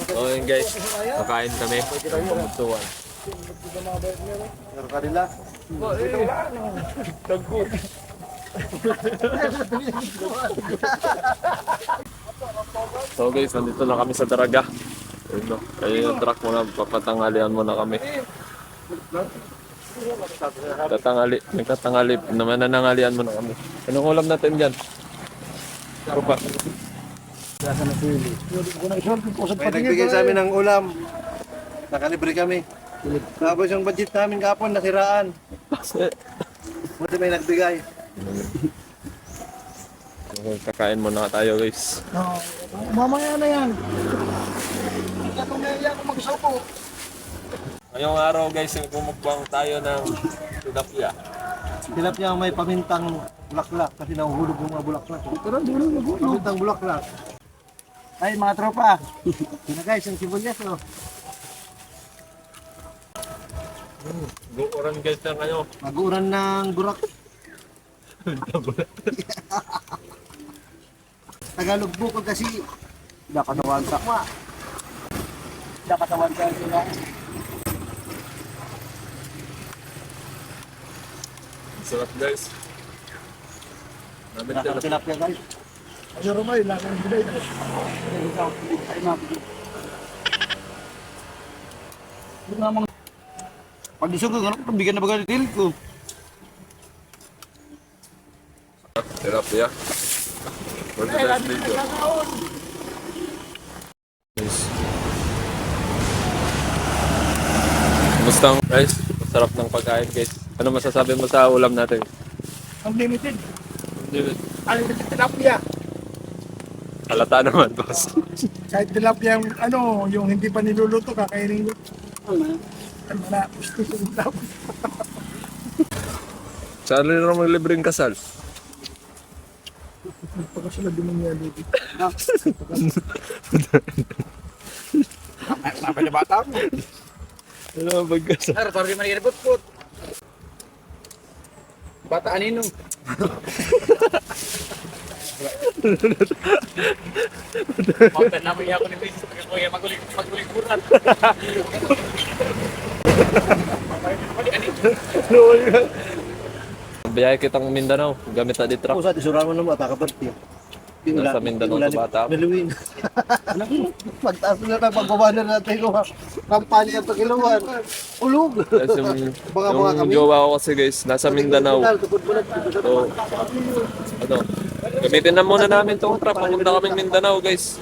So yun guys, kakain kami ng pamutuan. Meron ka nila. So guys, nandito na kami sa Daraga. Ayun, no. Ayun yung truck muna, papatangalian muna kami. Nagtatangali, nananangalian muna kami. Anong ulam natin dyan? Ano pa? May nagbigay sa amin ng ulam. Nakalibre kami. Tapos yung budget namin kapon nasiraan. Buti may nagbigay. Kakain muna tayo guys. Mamaya na yan. Hindi ako naiya kung magsupo. Ngayong araw guys, gumukbang tayo ng tilapia. Tilapia may pamintang bulaklak kasi nahuhulog yung mga bulaklak. Pamintang bulaklak. Ay mga tropa. Sina guys, yung sibuyas oh. Guuran guys ng ano. Maguran ng burak. Tagalog bukod kasi nakatawan sa sila. Sarap guys. Nakang tilapia guys. Ano Romay, lakang biday na. Ay mga yung namang pag isog ko, ano bigyan na bagay til ko. Tilapia. For the next video. Guys. Kumusta guys? Masarap ng pagkain guys. Ano masasabi mo sa ulam natin? Unlimited. Hindi. Unlimited tilapia. Halata naman boss. Kahit tilapia yung ano, yung hindi pa niluluto, kakainin mo. Ano na, gusto ko lang. Saan rin naman libreng kasal? Pagkasunod din niya dito. Napay na bata mo. Ano ang pagkasal? Sir, sorry man iripot-pot. Bata anino. Mountain namin ako ni Vince, kaya maguliguran. Biyahe kitang Mindanao, gamit na di truck. Sa disuran mo naman atakaperti. Nasa Mindanao sa bata. Maluwin. Pagtaas na lang pagbaba na natin ko. Kampanya to kiluan. Ulog. Kasi yung jowa ko kasi guys, nasa Mindanao. So, ano, gamitin na muna namin tong truck. Papunta kaming Mindanao guys.